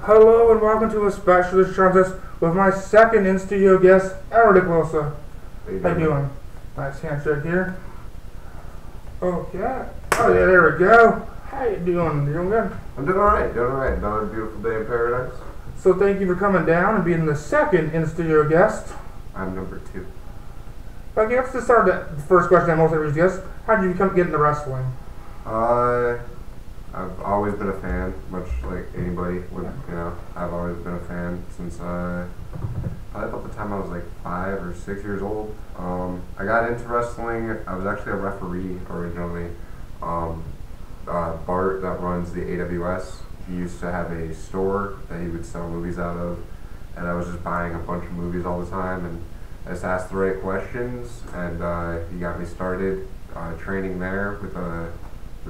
Hello and welcome to a special contest with my second in-studio guest, Ridiculoso. How you doing? Nice handshake here. Okay. Oh yeah, there we go. How you doing? You doing good? I'm doing alright, Another beautiful day in paradise. So thank you for coming down and being the second in-studio guest. I'm number 2. Okay, let's just start the first question I most every guest. How did you get into wrestling? I've always been a fan, much like anybody would, I've always been a fan since, probably about the time I was like 5 or 6 years old. I got into wrestling. I was actually a referee originally. Bart, that runs the AWS, he used to have a store that he would sell movies out of, and I was just buying a bunch of movies all the time, and I just asked the right questions, and he got me started training there with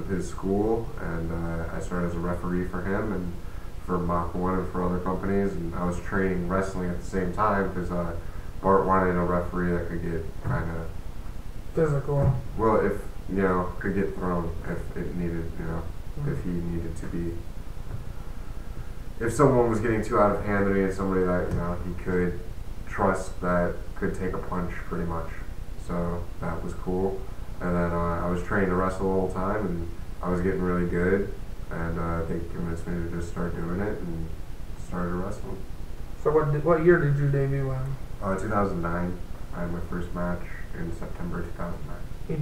his school, and I started as a referee for him and for Mach 1 and for other companies, and I was training wrestling at the same time because Bart wanted a referee that could get kind of physical. Well, if could get thrown if it needed, if he needed to be. If someone was getting too out of hand, and somebody that he could trust that could take a punch pretty much. So that was cool. And then I was trained to wrestle the whole time, and I was getting really good, and they convinced me to just start doing it and started wrestling. So what year did you debut in? 2009. I had my first match in September 2009. You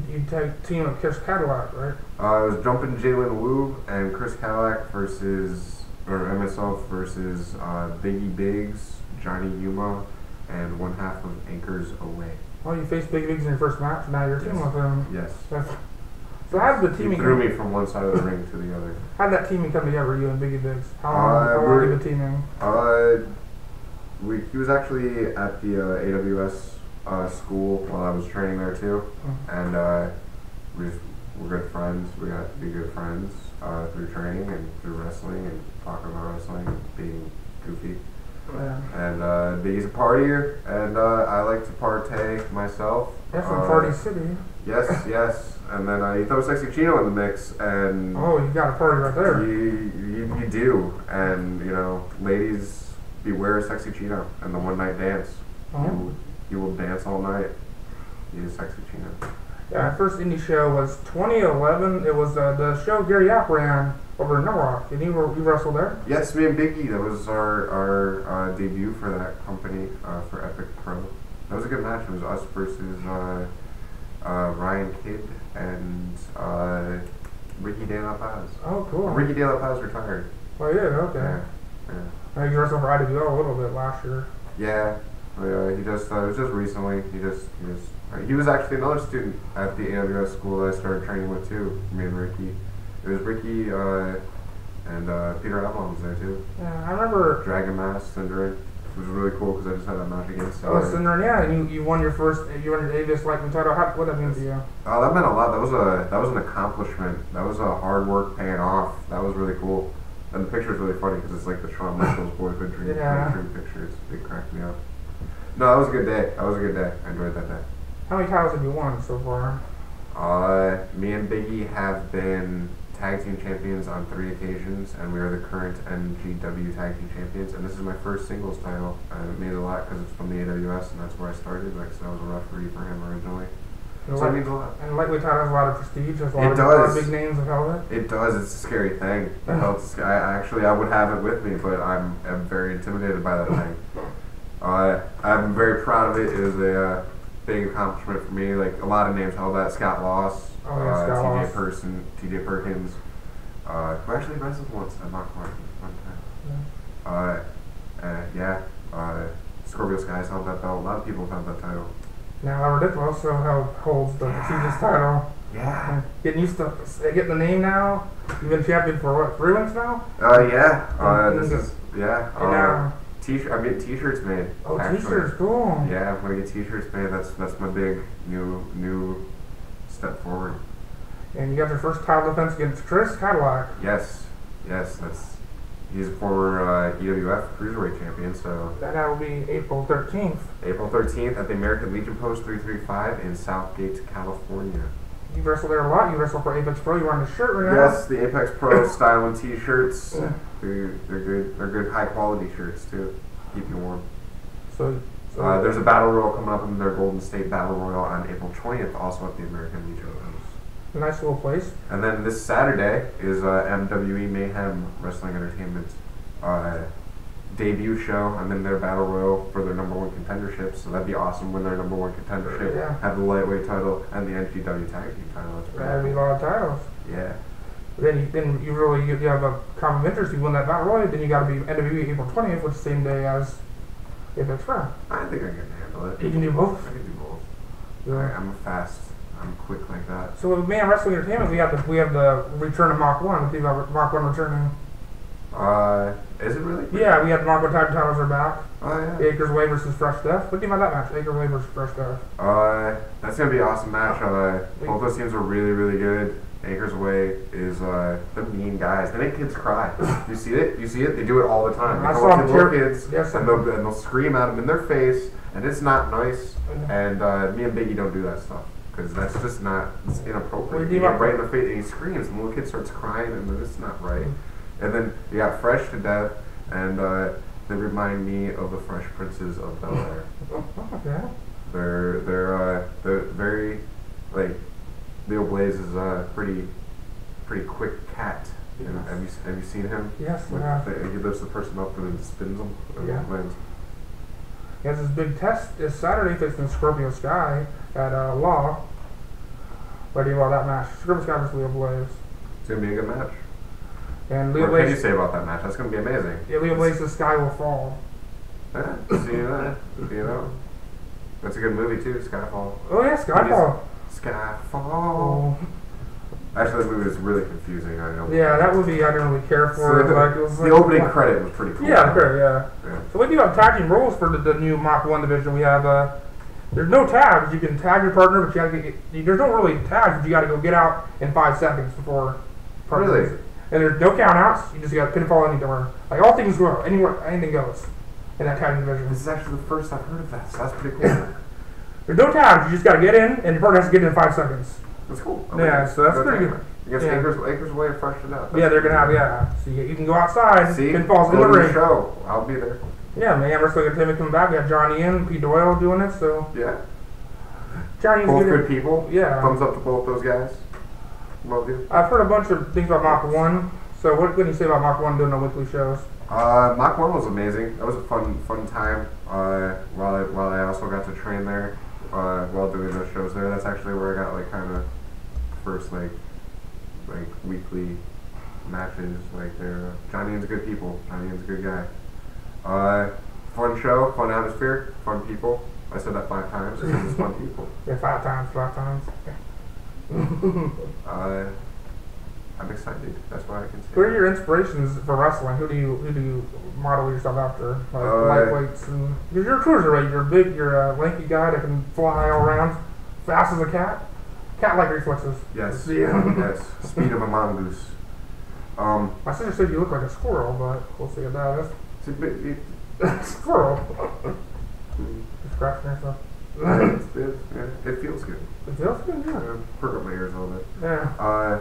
team with Chris Cadillac, right? I was jumping Jalen Wu and Chris Cadillac MSL versus Biggie Biggs, Johnny Yuma, and one half of Anchors Away. Oh, you faced Big Biggs in your first match, now you're teaming with him. Yes. So how did the teaming... He threw me from one side of the ring to the other. How did that teaming come together, you and Biggie Biggs? How long have you been teaming? He was actually at the AWS school while I was training there too, and we're good friends. We got to be good friends through training and through wrestling and talking about wrestling and being goofy. Yeah. And Biggie's a partier, and I like to partake myself. You're from Party City. Yes. And then you throw Sexy Chino in the mix, and oh, you got a party right there. You do, and ladies, beware Sexy Chino and the one night dance. He will dance all night. He is Sexy Chino. Yeah, my first indie show was 2011. It was the show Gary Yap ran over in Norwalk. And you wrestled there? Yes, me and Biggie. That was our debut for that company, for Epic Pro. That was a good match. It was us versus Ryan Kidd and Ricky De La Paz. Oh, cool. Ricky De La Paz retired. Oh, yeah, okay. Yeah. You wrestled for IWL a little bit last year. Yeah. He just, it was just recently, he was actually another student at the AWS school that I started training with too, me and Ricky. It was Ricky, and Peter Avalon was there too. Yeah, I remember... Dragon Mask, Cinderin. It was really cool because I just had that match against Cinderin, yeah, and you won your AWS Lightweight title. What that mean to you? Oh, that meant a lot. That was an accomplishment. That was a hard work paying off. That was really cool. And the picture is really funny because it's like the Shawn Michaels boyhood dream picture. It cracked me up. No, that was a good day. I enjoyed that day. How many titles have you won so far? Me and Biggie have been tag team champions on 3 occasions, and we are the current NGW tag team champions. And this is my first singles title, and it means a lot because it's from the AWS, and that's where I started. Like, so I was a referee for him originally. So it means a lot. And lightweight title has a lot of prestige. There's a lot of big names have held it. It does. It's a scary thing. I would have it with me, but I'm very intimidated by that thing. I'm very proud of it. It was a big accomplishment for me. Like, a lot of names held that. Scott Loss, TJ Perkins, who actually wrestled once at Mach 1 time. Scorpio Skies held that belt. A lot of people held that title. Now Ridiculoso holds the prestigious title. Yeah. Getting used to getting the name now. You've been champion for what, 3 months now? I'm getting t-shirts made. Oh, actually. T-shirts, cool. Yeah, I'm gonna get t-shirts made. That's my big new step forward. And you got your first title defense against Chris Cadillac. Yes, he's a former EWF Cruiserweight champion. So that will be April 13th. April 13th at the American Legion Post 335 in Southgate, California. You wrestle there a lot. You wrestle for Apex Pro. You're wearing a shirt right now. Yes, the Apex Pro style and t-shirts. They're good. They're good, high quality shirts too. Keep you warm. So there's a battle royal coming up in their Golden State Battle Royal on April 20th, also at the American Legion. Nice little place. And then this Saturday is MWE Mayhem Wrestling Entertainment debut show. I'm in their battle royal for their #1 contendership, so that'd be awesome. Win their #1 contendership, have the lightweight title and the NGW tag team title. That'd be a lot of titles. Yeah. Then you have a common interest. You win that battle royal, then you got to be NWE April 20th, which is the same day as Apex Pro. I think I can handle it. You can do both. I can do both. Yeah. I'm quick like that. So with Man Wrestling Entertainment, we have the return of Mach 1. We have Mach 1 returning. Is it really? Yeah, we had the Mach 1 tag titles are back. Oh yeah. Acres Way versus Fresh Death. What do you think about that match? Acres Way versus Fresh Death. That's gonna be an awesome match. Both those teams are really, really good. Acres Way is the mean guys. They make kids cry. You see it? They do it all the time. They come up to little kids and they'll scream at them in their face, and it's not nice. And me and Biggie don't do that stuff because that's just not. It's inappropriate. You get right in the face and he screams, and the little kid starts crying, and it's not right. And then you got Fresh to Death, and they remind me of the Fresh Princes of Bel-Air. Okay. They're very like. Leo Blaze is a pretty quick cat. Yes. Have you seen him? Yes. He lifts the person up and then spins them. He has his big test this Saturday facing Scorpio Sky at Law. What do you about that match? Scorpio Sky versus Leo Blaze. It's gonna be a good match. And Leo what Blaze, can you say about that match? That's gonna be amazing. Yeah, Leo Blaze, the sky will fall. Yeah, see that? You know, that's a good movie too. Skyfall. Oh yeah, Skyfall. Skyfall. Actually, that movie is really confusing. I know. Yeah, that movie I didn't really care for. The opening credit was pretty cool. Yeah, yeah. So we do have tag team rules for the new Mach 1 division. We have there's no tags. You can tag your partner, but you have to there's no really tags. But you got to go get out in 5 seconds before. Really. And there's no count outs. You just got pinfall anywhere. Like all things go, anywhere, anything goes in that tag division. This is actually the first I've heard of that. So that's pretty cool. There's no tags. You just got to get in, and your partner has to get in 5 seconds. That's cool. Yeah, so that's pretty good. Against Acres Way and Fresh to Death. Yeah, they're gonna have So you can go outside. See, pinfalls in the ring. Show. I'll be there. Yeah, Man Wrestling Entertainment coming back. We have Johnny and Pete Doyle doing it. So yeah, Johnny's both good people. Yeah, thumbs up to both those guys. Love you. I've heard a bunch of things about Mach 1. So what can you say about Mach 1 doing the weekly shows? Mach 1 was amazing. That was a fun time. While I also got to train there while doing those shows there. That's actually where I got like kind of first like weekly matches. Like they're Johnny Ian's good people. Johnny Ian's a good guy. Fun show, fun atmosphere, fun people. I said that 5 times because it's fun people. Yeah, 5 times. I'm excited. That's what I can say. Who are your inspirations for wrestling? Who do you model yourself after? Like lightweights and because you're a cruiserweight. You're big. You're a lanky guy that can fly all around, fast as a cat. Cat-like reflexes. Yes. Yes. Speed of a mongoose. My sister said you look like a squirrel, but we'll see about that. Squirrel. Scratching yourself. It feels good. It feels good, yeah. Perk up my ears a little bit. Yeah.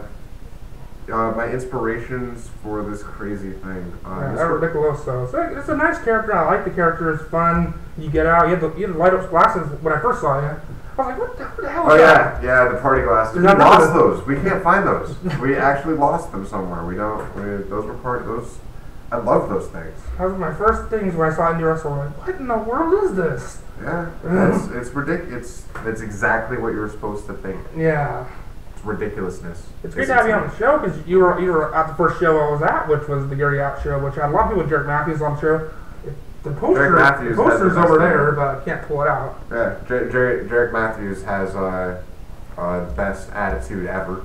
My inspirations for this crazy thing. Ridiculoso. So it's a nice character. I like the character. It's fun. You get out. You had the light up glasses when I first saw you. I was like, what the hell is that? Yeah, the party glasses. We lost those. We can't find those. We actually lost them somewhere. Those were those. I love those things. That was my first things when I saw Indie Wrestle. I'm like, what in the world is this? Yeah, it's ridiculous. It's exactly what you were supposed to think. Yeah. It's ridiculousness. It's great to have you on the show because you were at the first show I was at, which was the Gary Out show, which had a lot of people with Derek Matthews on the show. The poster's over there, but I can't pull it out. Yeah, Derek Matthews has the best attitude ever.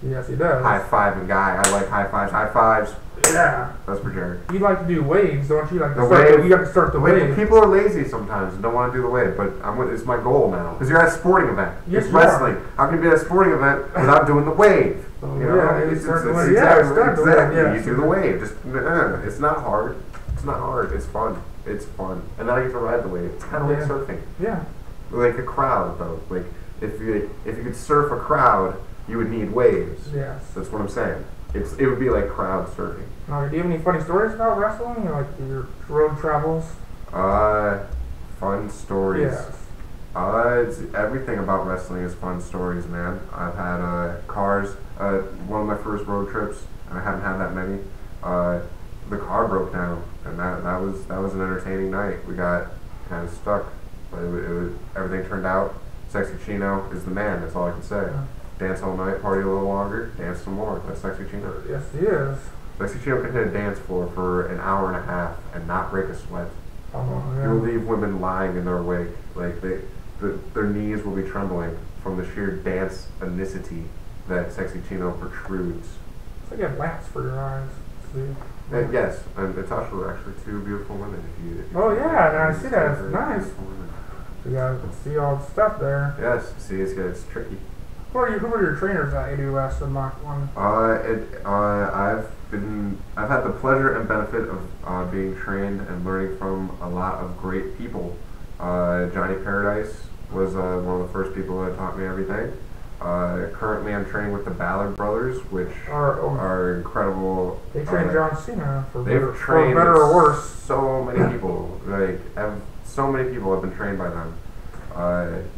Yes, he does. High-fiving guy. I like high fives. High fives. Yeah. That's for Derek. You like to do waves, don't you? Like the wave. You got to start the wave. People are lazy sometimes and don't want to do the wave, but it's my goal now. Because you're at a sporting event. Yes, it's wrestling. How can you be at a sporting event without doing the wave? Exactly. You do the wave. It's not hard. It's not hard. It's fun. It's fun. And then I get to ride the wave. It's kind of like surfing. Yeah. Like a crowd, though. Like if you could surf a crowd, you would need waves. Yes. That's what I'm saying. It would be like crowd surfing. Do you have any funny stories about wrestling? Like your road travels? Fun stories. Yes. It's, everything about wrestling is fun stories, man. I've had cars. One of my first road trips, and I haven't had that many. The car broke down, and that was an entertaining night. We got kind of stuck, but everything turned out. Sexy Chino is the man. That's all I can say. Yeah. Dance all night, party a little longer, dance some more. That's Sexy Chino. Yes, he is. Sexy Chino can hit a dance floor for an hour and a half and not break a sweat. Oh, yeah. He'll leave women lying in their wake, like their knees will be trembling from the sheer dance anicity that Sexy Chino protrudes. It's like you have lamps for your eyes. See? Yes, and Natasha were actually two beautiful women. If you Oh yeah, I see that. It's nice. You gotta see all the stuff there. Yes, see, it's tricky. Who are your trainers at AWS and Mach 1? I've had the pleasure and benefit of being trained and learning from a lot of great people. Johnny Paradise was one of the first people that taught me everything. Currently, I'm training with the Ballard brothers, which are incredible. They trained John Cena for they've trained better or worse. So many people, so many people have been trained by them.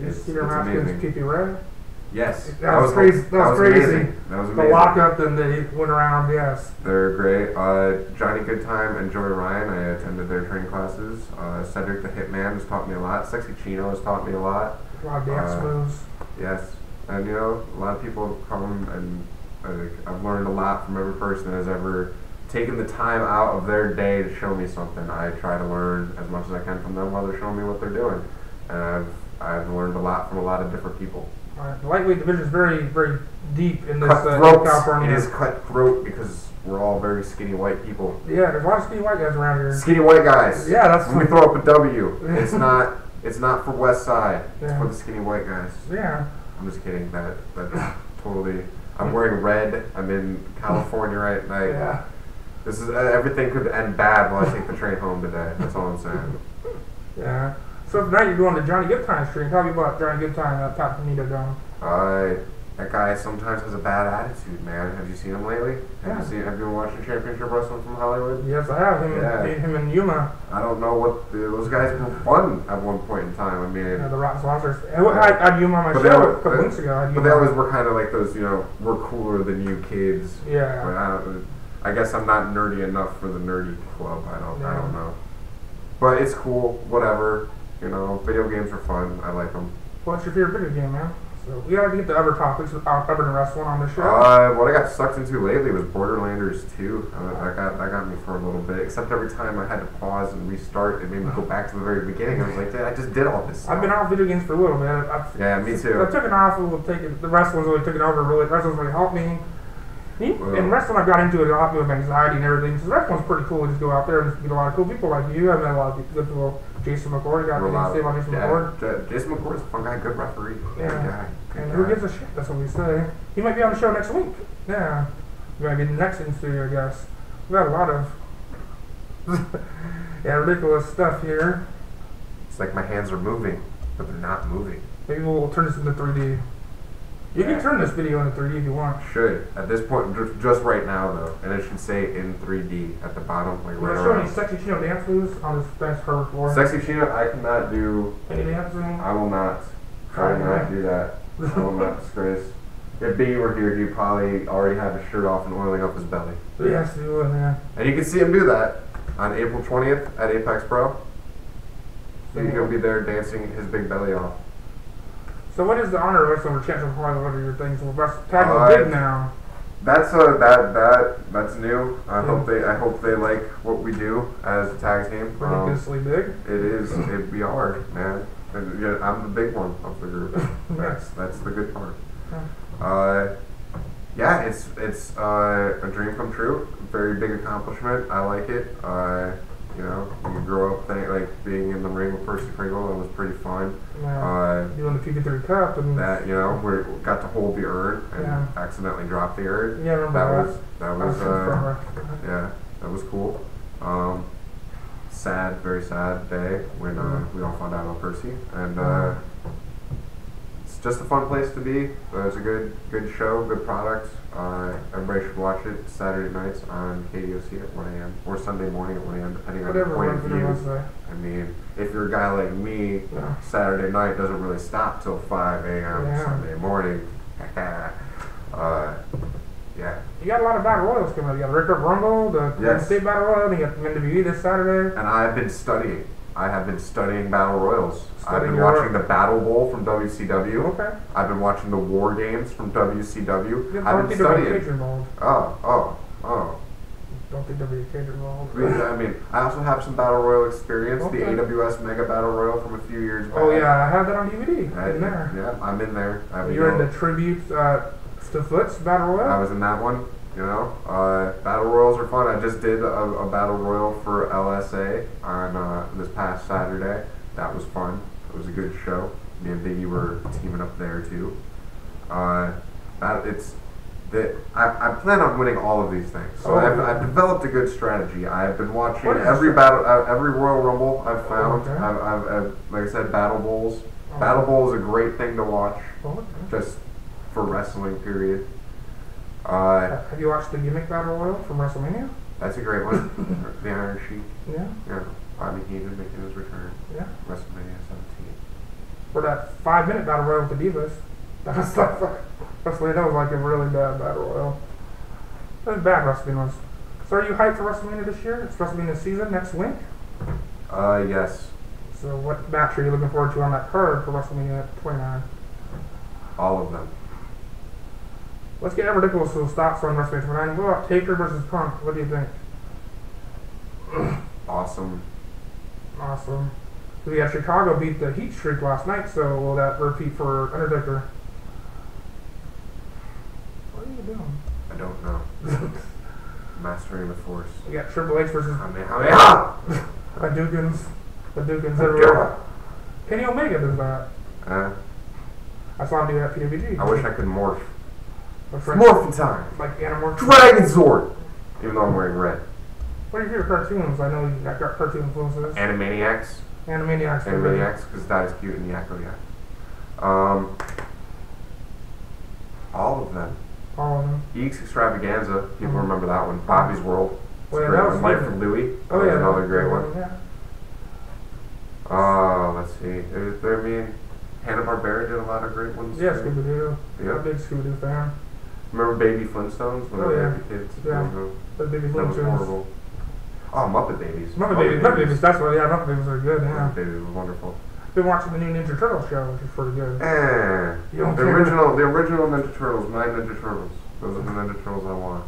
You see their match against PP Red? Yes, that was crazy. That was crazy. Amazing. That was amazing. The lockup and they went around. Yes, they're great. Johnny Goodtime and Joey Ryan, I attended their training classes. Cedric the Hitman has taught me a lot. Sexy Chino has taught me a lot. A lot of dance moves. Yes, and a lot of people have come and I've learned a lot from every person that has ever taken the time out of their day to show me something. I try to learn as much as I can from them while they're showing me what they're doing, and I've learned a lot from a lot of different people. The lightweight division is very, very deep in this California. It is cutthroat because we're all very skinny white people. Yeah, there's a lot of skinny white guys around here. Skinny white guys. Yeah, that's. When we throw up a W, it's not. It's not for West Side. It's Yeah. for the skinny white guys. Yeah. I'm just kidding. That's totally. I'm wearing red. I'm in California right now. Yeah. This is everything could end bad while I take the train home today. That's all I'm saying. Yeah. So tonight you're going to Johnny Goodtime's stream. Tell me about Johnny Goodtime at Top Bonito Dome. That guy sometimes has a bad attitude, man. Have you seen him lately? Yeah. Have you been watching Championship Wrestling from Hollywood? Yes, I have. Him and Yuma. I don't know what those guys were fun at one point in time. I mean, the Rock Sponsors. I had Yuma on my show a couple weeks ago. But they always were kind of like those, we're cooler than you kids. Yeah. I guess I'm not nerdy enough for the nerdy club. I don't know. But it's cool. Whatever. Video games are fun. I like them. What's your favorite video game, man? So we gotta get to other topics about other than wrestling on the show. What I got sucked into lately was Borderlanders 2. That got me for a little bit. Except every time I had to pause and restart, it made me go back to the very beginning. I was like, I just did all this stuff. I've been off video games for a little bit. Yeah, me too. I took it off. The wrestling's really took it over. Wrestling's really helped me. And wrestling, I've got into it a lot with anxiety and everything. So wrestling's pretty cool. Just go out there and meet a lot of cool people like you. I've met a lot of good people. Jason McCord, you got anything to say about Jason McCord? Jason McCord's a fun guy, good referee. Yeah. And who gives a shit? That's what we say. He might be on the show next week. Yeah. We're going to get next in studio, I guess. We got a lot of ridiculous stuff here. It's like my hands are moving, but they're not moving. Maybe we'll turn this into 3D. You can turn this video into 3D if you want. Should. At this point, just right now, though. And it should say in 3D at the bottom. Like right around. Show any Sexy Chino dance moves on this dance cover floor? Sexy Chino, I cannot do. Any dance moves? I will not. I will not do that. I will not disgrace. If Biggie were here, he'd probably already have his shirt off and oiling up his belly. Yes, he would, yeah. And you can see him do that on April 20th at Apex Pro. He'll be there dancing his big belly off. So what is the honor of wrestling for Champions of Hawaii? What are your things? Tag is big now. That's new. I hope they like what we do as a tag team. Ridiculously big. It is. We are, man. And, I'm the big one of the group. That's the good part. It's a dream come true. Very big accomplishment. I like it. You grow up being in the ring with Percy Pringle. That was pretty fun. Doing the PP3 Cup and that we got to hold the urn and accidentally dropped the urn. Yeah, I remember that was cool. Very sad day when we all found out about Percy, and just a fun place to be. It's a good show, good product. Everybody should watch it Saturday nights on KDOC at 1 a.m. or Sunday morning at 1 a.m. depending on your point of view. I mean, if you're a guy like me, Saturday night doesn't really stop till 5 a.m. Sunday morning. Yeah. You got a lot of battle royals coming up. You got Rick Rumble, the State Battle Royal, you got the WWE this Saturday. And I have been studying battle royals. I've been watching the Battle Bowl from WCW. Okay. I've been watching the War Games from WCW. I've been studying. Oh. Don't think there'll be a cage involved. I mean, I also have some battle royal experience. Okay. The AWS Mega Battle Royal from a few years back. Oh yeah, I have that on DVD. In there. Yeah, I'm in there. You're in the tribute to Foots Battle Royal. I was in that one. You know, battle royals are fun. I just did a battle royal for LSA on this past Saturday. That was fun. It was a good show. Me and Biggie were teaming up there too. I plan on winning all of these things. So I've developed a good strategy. I've been watching every Royal Rumble I've found. Okay. I've like I said, Battle Bowls. Battle Bowl is a great thing to watch, just for wrestling. Period. Have you watched the Gimmick Battle Royal from WrestleMania? That's a great one. The Iron Sheik. Yeah. Yeah. Bobby Heenan making his return. Yeah. WrestleMania 17. For that 5-minute Battle Royal with the Divas. That was like a really bad Battle Royal. That was bad WrestleMania was. So are you hyped for WrestleMania this year? It's WrestleMania season next week? Yes. So what match are you looking forward to on that card for WrestleMania 29? All of them. Let's get Ridiculoso's thoughts on WrestleMania 29. What about Taker versus Punk? What do you think? Awesome. We had Chicago beat the Heat streak last night, so will that repeat for Undertaker? What are you doing? I don't know. Mastering the Force. You got Triple H versus Hadouken everywhere. Kenny Omega does that. I saw him do that at PWG. I wish I could morph. Morphin' time. Like Animorph. Dragon Sword. Even though I'm wearing red. What are your favorite cartoons? I know you got cartoon influences. Animaniacs. Animaniacs, because that is cute and Yakko Yak. All of them. Geeks Extravaganza. People remember that one. Bobby's World. Well, that was Life for Louie. That was another great one. Yeah. Let's see. Hanna-Barbera did a lot of great ones. Yeah, Scooby-Doo. Yeah. I'm a big Scooby-Doo fan. Remember Baby Flintstones when we were kids? Yeah. The Baby Flintstones. That was horrible. Oh, Muppet Babies. Muppet Babies. That's what. Yeah, Muppet Babies are good. Yeah. Muppet Babies was wonderful. Been watching the new Ninja Turtles show, which is pretty good. The original Ninja Turtles, my Ninja Turtles. Those are the Ninja Turtles I want.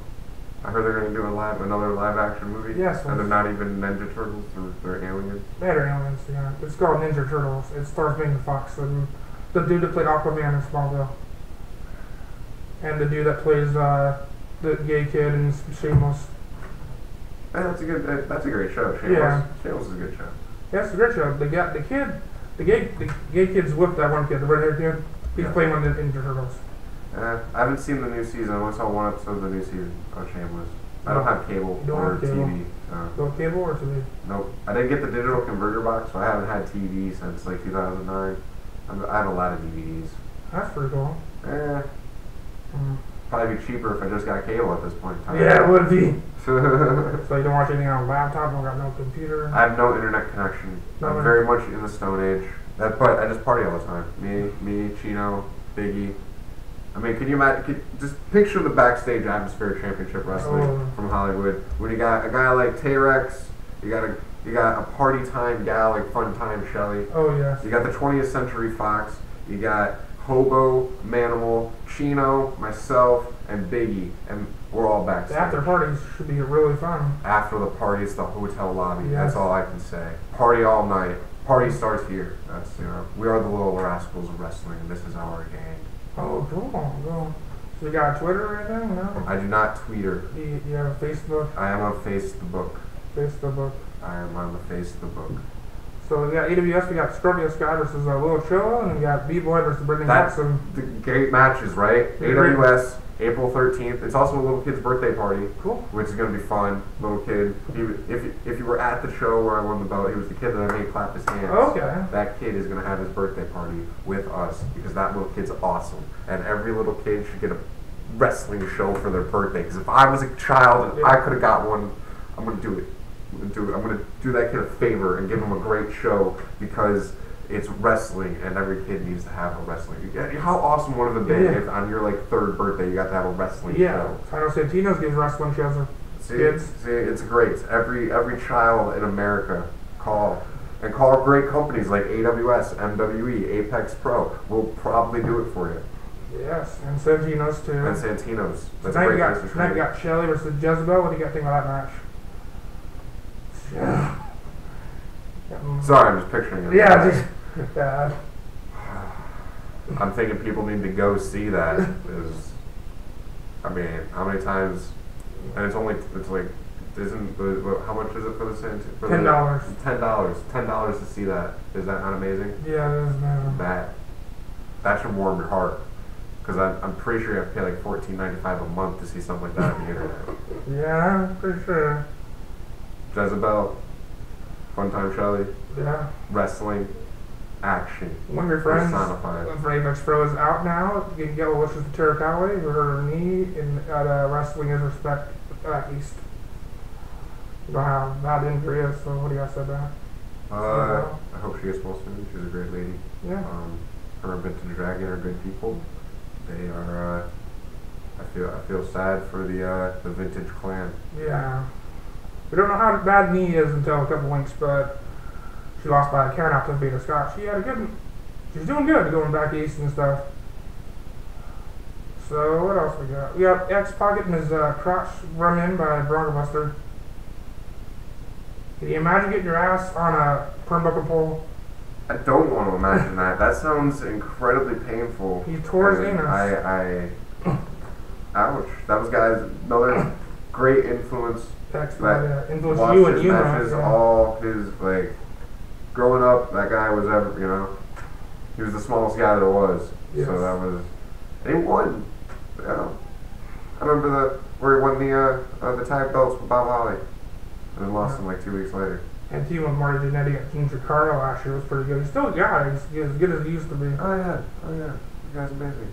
I heard they're going to do another live action movie. Yes. And they're not even Ninja Turtles, they're aliens. They're aliens, yeah. It's called Ninja Turtles. It stars Megan Fox and the dude that played Aquaman in Smallville. And the dude that plays the gay kid in Shameless. That's a great show. Shameless is a good show. Yeah, it's a great show. The gay kid's whipped that one kid, the red-haired kid. He's playing one of the Ninja Turtles. I haven't seen the new season. I only saw one episode of the new season of Shameless. I don't have cable or TV. No cable or TV? Nope. I didn't get the digital converter box, so I haven't had TV since like 2009. I have a lot of DVDs. That's pretty cool. Probably be cheaper if I just got cable at this point in time. Yeah, it would be. So you don't watch anything on a laptop, don't got no computer? I have no internet connection. I'm very much in the Stone Age. But I just party all the time. Me, Chino, Biggie. I mean, can you imagine? Just picture the backstage atmosphere of championship wrestling from Hollywood. When you got a guy like T-Rex, you got a party time gal like Fun Time Shelley. Oh yes. You got the 20th Century Fox. You got Hobo, Manimal, Chino, myself, and Biggie, and we're all backstage. The after parties should be really fun. After the party's the hotel lobby. Yes. That's all I can say. Party all night. Party starts here. That's we are the little rascals of wrestling, and this is our gang. Oh, cool. So you got a Twitter or anything? No. I do not Twitter. You have a Facebook? I am on Facebook. Facebook. I am on the face of the book. So we got AWS, we got Scorpio Sky versus Lil Chilla, and we got B-Boy versus Brittany Jackson. The great matches, right? AWS, April 13th. It's also a little kid's birthday party, cool, which is going to be fun. Little kid. If you were at the show where I won the belt, he was the kid that I made clap his hands. Okay. That kid is going to have his birthday party with us because that little kid's awesome. And every little kid should get a wrestling show for their birthday. Because if I was a child and I could have got one, I'm going to do it. I'm going to do that kid a favor and give him a great show because it's wrestling and every kid needs to have a wrestling. How awesome would it have been if on your like 3rd birthday you got to have a wrestling show? I know Santino's gives wrestling shows for kids. See, it's great. Every child in America call great companies like AWS, MWE, Apex Pro will probably do it for you. Yes, and Santino's too. And Santino's. That's tonight a great place to tonight we got Shelly versus Jezebel. What do you got to think about that match? Yeah. Sorry, I'm just picturing it. Yeah, I'm thinking people need to go see that. I mean, how many times? And it's like, how much is it for the Santino? $10. $10 to see that. Is that not amazing? Yeah, it is, man. That should warm your heart. Because I'm pretty sure you have to pay like $14.95 a month to see something like that on the internet. Yeah, I'm pretty sure. Jezebel, Fun Time Shelly, wrestling, action. One of your friends for Apex Pro is out now. You can get well wishes to Tara Calloway for her knee at Wrestling is Respect East. You know how bad the injury is, so what do you guys say about that? I hope she gets well soon. She's a great lady. Yeah. Her and Vintage Dragon are good people. They are. I feel sad for the Vintage clan. Yeah. We don't know how bad knee is until a couple weeks, but she lost by a count out to Vita Scott. She's doing good going back east and stuff. So what else we got? We got X-Pac getting his crotch run in by Bronco Buster. Can you imagine getting your ass on a turnbuckle pole? I don't want to imagine that. That sounds incredibly painful. He tore his anus. Ouch. That was another great influence. Influence you and you. Matches, all his growing up, that guy was he was the smallest guy there was. Yes. So that was, and he won. I remember where he won the tag belts with Bob Holly, and then lost him 2 weeks later. And team with Marty Jannetty at Ginger Carlo last year was pretty good. He's still a guy. He's as good as he used to be. Oh yeah. The guy's amazing.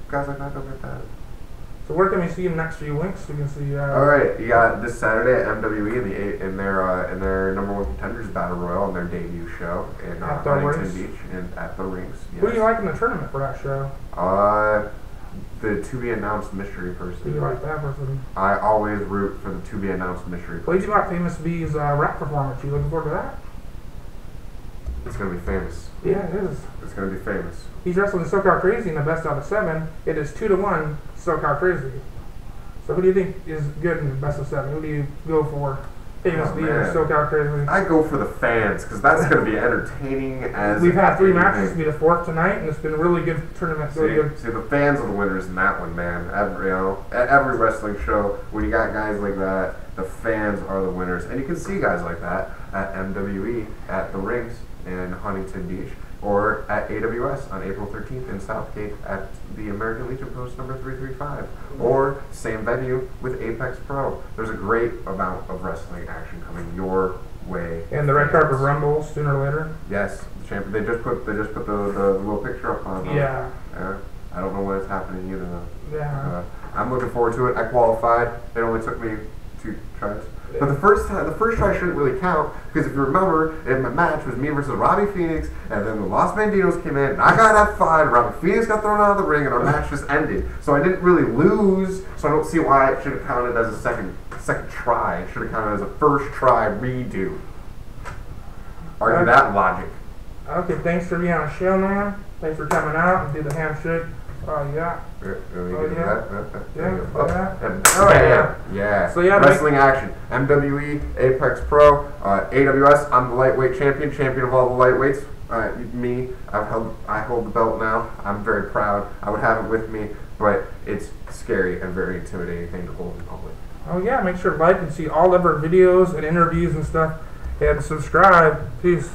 Guys like that don't get that. So where can we see him next few weeks? We can see. All right, you got this Saturday at MWE in their number 1 contenders battle royal on their debut show in Huntington Beach and at the Rings. Yes. Who do you like in the tournament for that show? The to be announced mystery person. Who do you like that person? I always root for the to be announced mystery person. What do you think about Famous B's rap performance? You looking forward to that? It's gonna be famous. Yeah, it is. It's gonna be famous. He's wrestling SoCal Crazy in the best out of 7. It is 2-1 SoCal Crazy. So who do you think is good in the best of 7? Who do you go for? Famous B or SoCal Crazy? I go for the fans because that's going to be entertaining as. We've had 3 matches. It'll be the 4th tonight, and it's been a really good tournament. See, the fans are the winners in that one, man. At every wrestling show, when you got guys like that, the fans are the winners, and you can see guys like that at MWE at the Rings in Huntington Beach, or at AWS on April 13th in Southgate at the American Legion Post number 335, or same venue with Apex Pro. There's a great amount of wrestling action coming your way. And the red carpet rumble sooner or later. Yes, the champion. They just put the little picture up on. Yeah. I don't know when it's happening either though. Yeah. I'm looking forward to it. I qualified. It only took me 2 tries. But the first try shouldn't really count, because if you remember, in my match was me versus Robbie Phoenix, and then the Los Banditos came in, and I got F5, and Robbie Phoenix got thrown out of the ring, and our match just ended. So I didn't really lose, so I don't see why it should have counted as a second try. It should have counted as a first try redo. Argue that logic. Okay, thanks for being on the show, man. Thanks for coming out and do the handshake. Oh, yeah. Yeah. So wrestling action. MWE, Apex Pro, AWS. I'm the lightweight champion of all the lightweights. I hold the belt now. I'm very proud. I would have it with me, but it's scary and very intimidating thing to hold in public. Oh yeah, make sure to like and see all of our videos and interviews and stuff and subscribe. Peace.